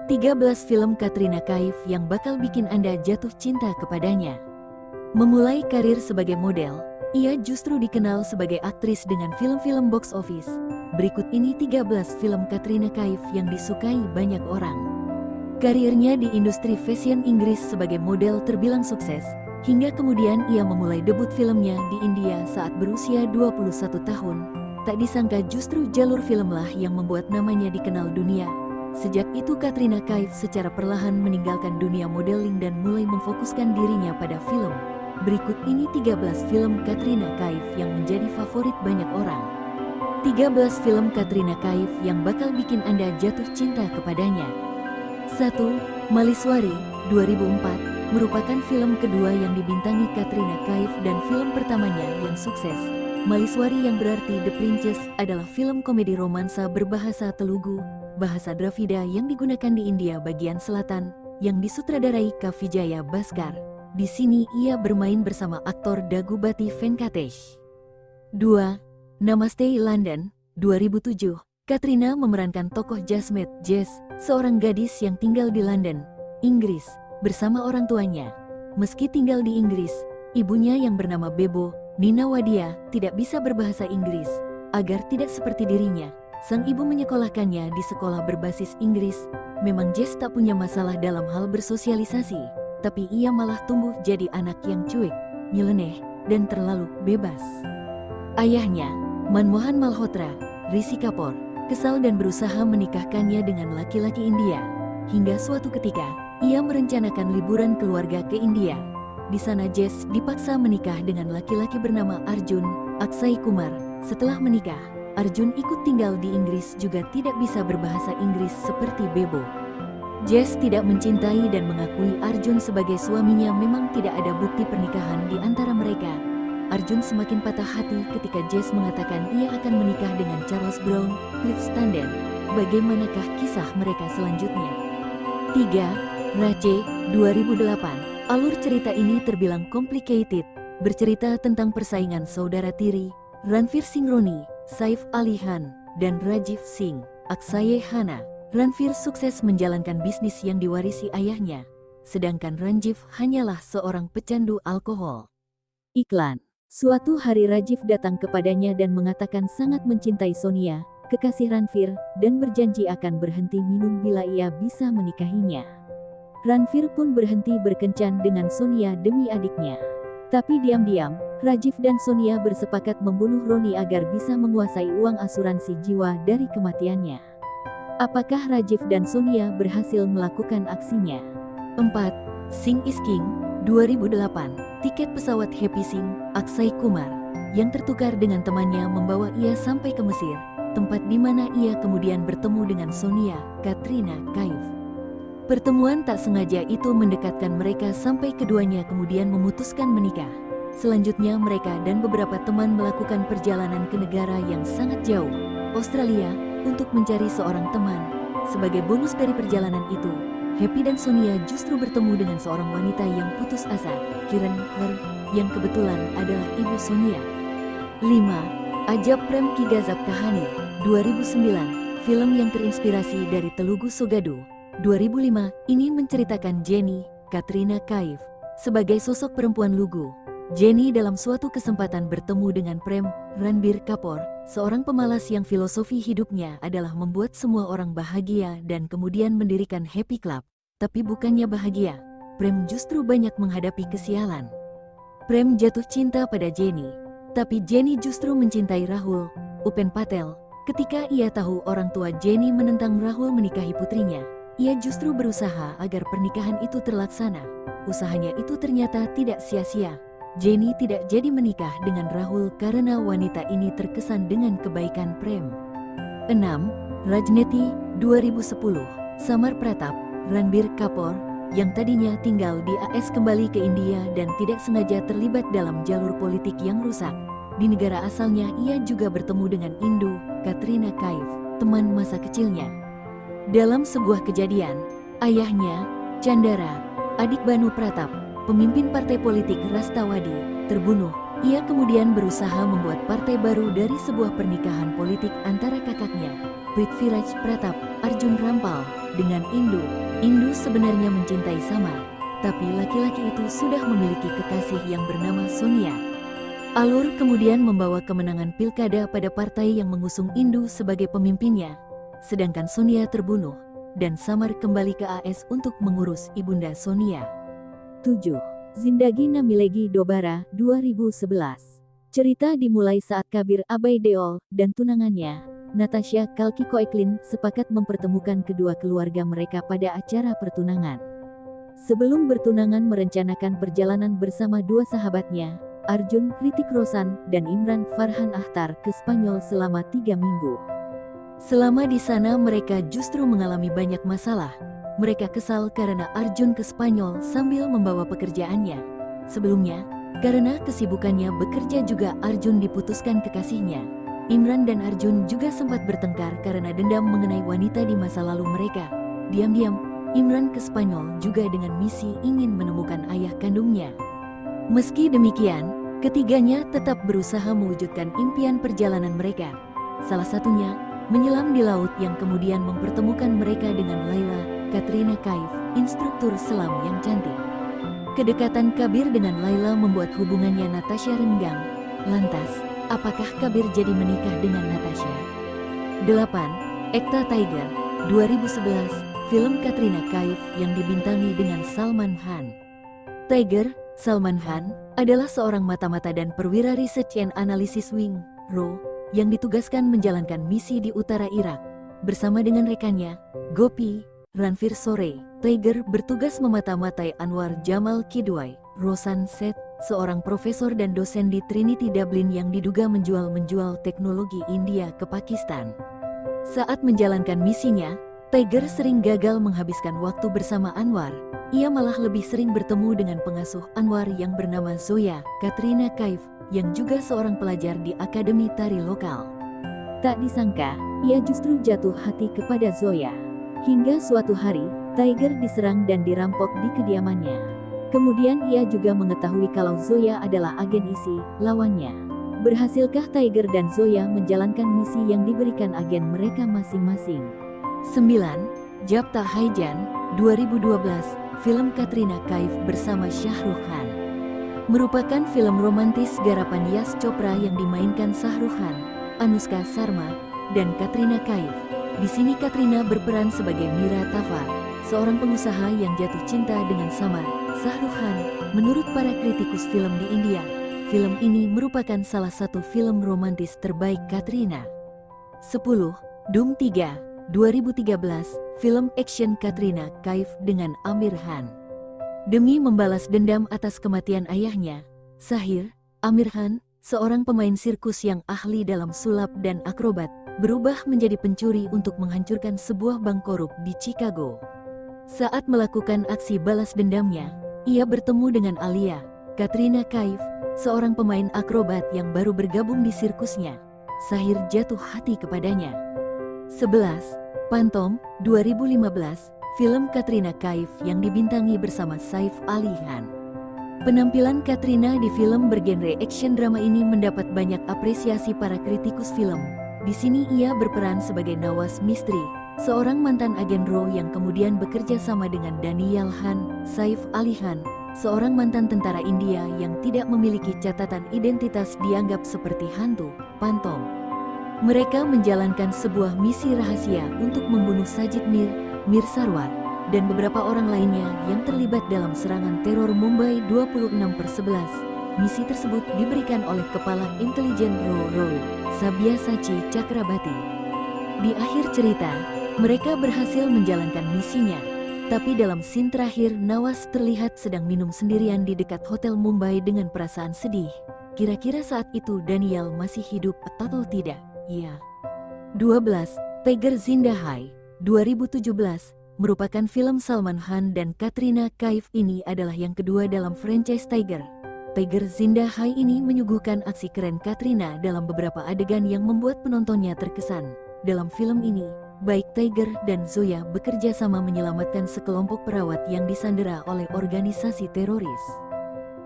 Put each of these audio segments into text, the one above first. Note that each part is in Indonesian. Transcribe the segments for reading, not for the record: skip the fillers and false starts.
13 film Katrina Kaif yang bakal bikin Anda jatuh cinta kepadanya. Memulai karir sebagai model, ia justru dikenal sebagai aktris dengan film-film box office. Berikut ini 13 film Katrina Kaif yang disukai banyak orang. Karirnya di industri fashion Inggris sebagai model terbilang sukses, hingga kemudian ia memulai debut filmnya di India saat berusia 21 tahun. Tak disangka justru jalur filmlah yang membuat namanya dikenal dunia. Sejak itu Katrina Kaif secara perlahan meninggalkan dunia modeling dan mulai memfokuskan dirinya pada film. Berikut ini 13 film Katrina Kaif yang menjadi favorit banyak orang. 13 film Katrina Kaif yang bakal bikin Anda jatuh cinta kepadanya. 1. Maliswari, 2004, merupakan film kedua yang dibintangi Katrina Kaif dan film pertamanya yang sukses. Maliswari yang berarti The Princess adalah film komedi romansa berbahasa Telugu, bahasa Dravida yang digunakan di India bagian selatan, yang disutradarai K. Vijaya Bhaskar. Di sini ia bermain bersama aktor Dagubati Venkatesh. 2. Namaste London, 2007. Katrina memerankan tokoh Jasmeet Jess, seorang gadis yang tinggal di London, Inggris, bersama orang tuanya. Meski tinggal di Inggris, ibunya yang bernama Bebo, Nina Wadia, tidak bisa berbahasa Inggris. Agar tidak seperti dirinya, sang ibu menyekolahkannya di sekolah berbasis Inggris. Memang Jess tak punya masalah dalam hal bersosialisasi, tapi ia malah tumbuh jadi anak yang cuek, nyeleneh, dan terlalu bebas. Ayahnya, Manmohan Malhotra, Rishi Kapoor, kesal dan berusaha menikahkannya dengan laki-laki India. Hingga suatu ketika, ia merencanakan liburan keluarga ke India. Di sana Jess dipaksa menikah dengan laki-laki bernama Arjun Akshay Kumar. Setelah menikah, Arjun ikut tinggal di Inggris juga tidak bisa berbahasa Inggris seperti Bebo. Jess tidak mencintai dan mengakui Arjun sebagai suaminya. Memang tidak ada bukti pernikahan di antara mereka. Arjun semakin patah hati ketika Jess mengatakan ia akan menikah dengan Charles Brown, Cliff Standen. Bagaimanakah kisah mereka selanjutnya? 3. Rache, 2008. Alur cerita ini terbilang complicated, bercerita tentang persaingan saudara tiri, Ranveer Singh Roni, Saif Ali Khan, dan Rajiv Singh, Akshay Khanna. Ranveer sukses menjalankan bisnis yang diwarisi ayahnya, sedangkan Rajiv hanyalah seorang pecandu alkohol. Iklan. Suatu hari Rajiv datang kepadanya dan mengatakan sangat mencintai Sonia, kekasih Ranveer, dan berjanji akan berhenti minum bila ia bisa menikahinya. Ranveer pun berhenti berkencan dengan Sonia demi adiknya. Tapi diam-diam, Rajiv dan Sonia bersepakat membunuh Roni agar bisa menguasai uang asuransi jiwa dari kematiannya. Apakah Rajiv dan Sonia berhasil melakukan aksinya? 4. Singh is King, 2008. Tiket pesawat Happy Singh, Akshay Kumar, yang tertukar dengan temannya membawa ia sampai ke Mesir, tempat di mana ia kemudian bertemu dengan Sonia, Katrina Kaif. Pertemuan tak sengaja itu mendekatkan mereka sampai keduanya kemudian memutuskan menikah. Selanjutnya mereka dan beberapa teman melakukan perjalanan ke negara yang sangat jauh, Australia, untuk mencari seorang teman. Sebagai bonus dari perjalanan itu, Happy dan Sonia justru bertemu dengan seorang wanita yang putus asa, Kiran Kaur, yang kebetulan adalah ibu Sonia. 5. Ajab Prem Ki Gazab Kahani, 2009. Film yang terinspirasi dari Telugu Sogadu, 2005, ini menceritakan Jenny, Katrina Kaif, sebagai sosok perempuan lugu. Jenny dalam suatu kesempatan bertemu dengan Prem, Ranbir Kapoor, seorang pemalas yang filosofi hidupnya adalah membuat semua orang bahagia dan kemudian mendirikan Happy Club. Tapi bukannya bahagia, Prem justru banyak menghadapi kesialan. Prem jatuh cinta pada Jenny, tapi Jenny justru mencintai Rahul, Upen Patel. Ketika ia tahu orang tua Jenny menentang Rahul menikahi putrinya, ia justru berusaha agar pernikahan itu terlaksana. Usahanya itu ternyata tidak sia-sia. Jenny tidak jadi menikah dengan Rahul karena wanita ini terkesan dengan kebaikan Prem. 6. Rajneti, 2010. Samar Pratap, Ranbir Kapoor, yang tadinya tinggal di AS kembali ke India dan tidak sengaja terlibat dalam jalur politik yang rusak. Di negara asalnya ia juga bertemu dengan Indu, Katrina Kaif, teman masa kecilnya. Dalam sebuah kejadian, ayahnya, Chandara, adik Banu Pratap, pemimpin partai politik Rastawadi, terbunuh. Ia kemudian berusaha membuat partai baru dari sebuah pernikahan politik antara kakaknya, Prithviraj Pratap, Arjun Rampal, dengan Indu. Indu sebenarnya mencintai Samar, tapi laki-laki itu sudah memiliki kekasih yang bernama Sonia. Alur kemudian membawa kemenangan pilkada pada partai yang mengusung Indu sebagai pemimpinnya, sedangkan Sonia terbunuh, dan Samar kembali ke AS untuk mengurus ibunda Sonia. 7. Zindagi Na Milegi Dobara, 2011. Cerita dimulai saat Kabir Abai Deol dan tunangannya, Natasha Kalki-Koechlin, sepakat mempertemukan kedua keluarga mereka pada acara pertunangan. Sebelum bertunangan merencanakan perjalanan bersama dua sahabatnya, Arjun Hrithik Roshan dan Imran Farhan Akhtar, ke Spanyol selama 3 minggu. Selama di sana mereka justru mengalami banyak masalah. Mereka kesal karena Arjun ke Spanyol sambil membawa pekerjaannya. Sebelumnya, karena kesibukannya bekerja juga Arjun diputuskan kekasihnya. Imran dan Arjun juga sempat bertengkar karena dendam mengenai wanita di masa lalu mereka. Diam-diam, Imran ke Spanyol juga dengan misi ingin menemukan ayah kandungnya. Meski demikian, ketiganya tetap berusaha mewujudkan impian perjalanan mereka. Salah satunya, menyelam di laut yang kemudian mempertemukan mereka dengan Laila Katrina Kaif, instruktur selam yang cantik. Kedekatan Kabir dengan Laila membuat hubungannya Natasha renggang. Lantas, apakah Kabir jadi menikah dengan Natasha? 8. Ekta Tiger, 2011, film Katrina Kaif yang dibintangi dengan Salman Khan. Tiger, Salman Khan, adalah seorang mata-mata dan perwira Research and Analysis Wing, RAW, yang ditugaskan menjalankan misi di utara Irak. Bersama dengan rekannya, Gopi Ranveer Sore, Tiger bertugas memata-matai Anwar Jamal Kidwai, Roshan Seth, seorang profesor dan dosen di Trinity Dublin yang diduga menjual teknologi India ke Pakistan. Saat menjalankan misinya, Tiger sering gagal menghabiskan waktu bersama Anwar. Ia malah lebih sering bertemu dengan pengasuh Anwar yang bernama Zoya Katrina Kaif, yang juga seorang pelajar di Akademi Tari lokal. Tak disangka, ia justru jatuh hati kepada Zoya. Hingga suatu hari, Tiger diserang dan dirampok di kediamannya. Kemudian ia juga mengetahui kalau Zoya adalah agen isi lawannya. Berhasilkah Tiger dan Zoya menjalankan misi yang diberikan agen mereka masing-masing? 9. Japta Haijan, 2012, film Katrina Kaif bersama Shah Rukh Khan. Merupakan film romantis garapan Yash Chopra yang dimainkan Shah Rukh Khan, Anushka Sharma, dan Katrina Kaif. Di sini Katrina berperan sebagai Mira Tafar, seorang pengusaha yang jatuh cinta dengan Samar, Shah Rukh Khan. Menurut para kritikus film di India, film ini merupakan salah satu film romantis terbaik Katrina. 10. Doom 3, 2013, film action Katrina Kaif dengan Amir Khan. Demi membalas dendam atas kematian ayahnya, Sahir, Amir Khan, seorang pemain sirkus yang ahli dalam sulap dan akrobat, berubah menjadi pencuri untuk menghancurkan sebuah bank korup di Chicago. Saat melakukan aksi balas dendamnya, ia bertemu dengan Alia, Katrina Kaif, seorang pemain akrobat yang baru bergabung di sirkusnya. Sahir jatuh hati kepadanya. 11. Phantom, 2015, film Katrina Kaif yang dibintangi bersama Saif Ali Khan. Penampilan Katrina di film bergenre action drama ini mendapat banyak apresiasi para kritikus film. Di sini ia berperan sebagai Nawaz Mistry, seorang mantan agen RAW yang kemudian bekerja sama dengan Daniel Khan. Saif Ali Khan, seorang mantan tentara India yang tidak memiliki catatan identitas, dianggap seperti hantu, Phantom. Mereka menjalankan sebuah misi rahasia untuk membunuh Sajid Mir Sarwar, dan beberapa orang lainnya yang terlibat dalam serangan teror Mumbai 26/11. Misi tersebut diberikan oleh Kepala Intelijen RAW, Sabyasachi Chakrabarti. Di akhir cerita, mereka berhasil menjalankan misinya. Tapi dalam scene terakhir, Nawaz terlihat sedang minum sendirian di dekat hotel Mumbai dengan perasaan sedih. Kira-kira saat itu Daniel masih hidup atau tidak? Iya. 12. Tiger Zinda Hai, 2017, merupakan film Salman Khan dan Katrina Kaif. Ini adalah yang kedua dalam franchise Tiger. Tiger Zinda Hai ini menyuguhkan aksi keren Katrina dalam beberapa adegan yang membuat penontonnya terkesan. Dalam film ini, baik Tiger dan Zoya bekerja sama menyelamatkan sekelompok perawat yang disandera oleh organisasi teroris.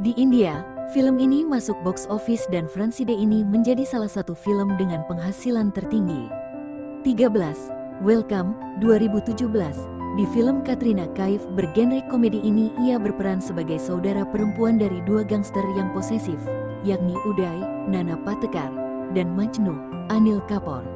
Di India, Film ini masuk box office dan Franside ini menjadi salah satu film dengan penghasilan tertinggi. 13. Welcome, 2017. Di film Katrina Kaif bergenre komedi ini ia berperan sebagai saudara perempuan dari dua gangster yang posesif, yakni Uday, Nana Patekar, dan Majnu, Anil Kapoor.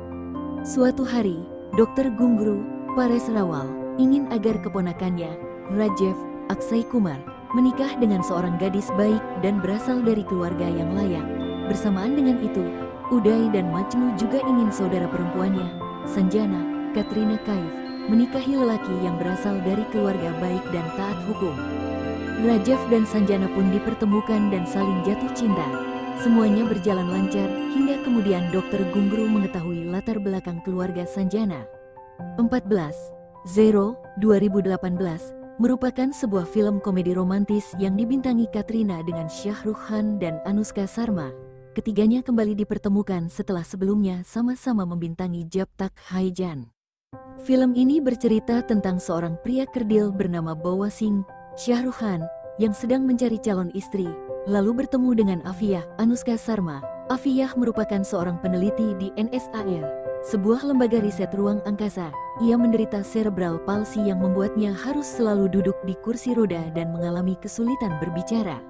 Suatu hari, Dr. Gungru, Paresh Rawal, ingin agar keponakannya, Rajeev, Akshay Kumar, menikah dengan seorang gadis baik dan berasal dari keluarga yang layak. Bersamaan dengan itu, Uday dan Majnu juga ingin saudara perempuannya, Sanjana, Katrina Kaif, menikahi lelaki yang berasal dari keluarga baik dan taat hukum. Rajeev dan Sanjana pun dipertemukan dan saling jatuh cinta. Semuanya berjalan lancar hingga kemudian Dr. Gungru mengetahui latar belakang keluarga Sanjana. 14. Zero, 2018 merupakan sebuah film komedi romantis yang dibintangi Katrina dengan Shah Rukh Khan dan Anushka Sharma. Ketiganya kembali dipertemukan setelah sebelumnya sama-sama membintangi Jab Tak Hai Jaan. Film ini bercerita tentang seorang pria kerdil bernama Bawa Singh, Shah Rukh Khan, yang sedang mencari calon istri, lalu bertemu dengan Afiyah, Anushka Sharma. Afiyah merupakan seorang peneliti di NSAR, sebuah lembaga riset ruang angkasa. Ia menderita cerebral palsy yang membuatnya harus selalu duduk di kursi roda dan mengalami kesulitan berbicara.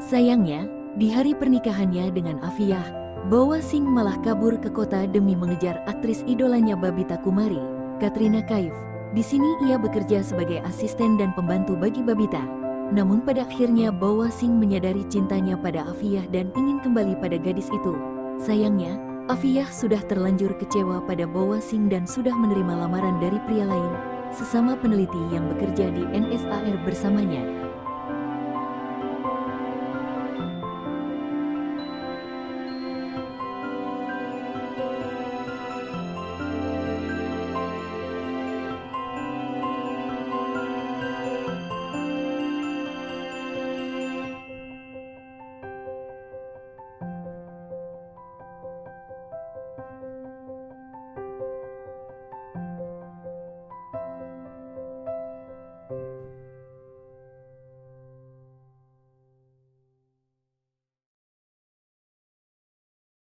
Sayangnya, di hari pernikahannya dengan Afiyah, Bawa Singh malah kabur ke kota demi mengejar aktris idolanya Babita Kumari, Katrina Kaif. Di sini ia bekerja sebagai asisten dan pembantu bagi Babita. Namun pada akhirnya Bawa Singh menyadari cintanya pada Afiyah dan ingin kembali pada gadis itu. Sayangnya, Afiyah sudah terlanjur kecewa pada Bawa Singh dan sudah menerima lamaran dari pria lain, sesama peneliti yang bekerja di NSAR bersamanya.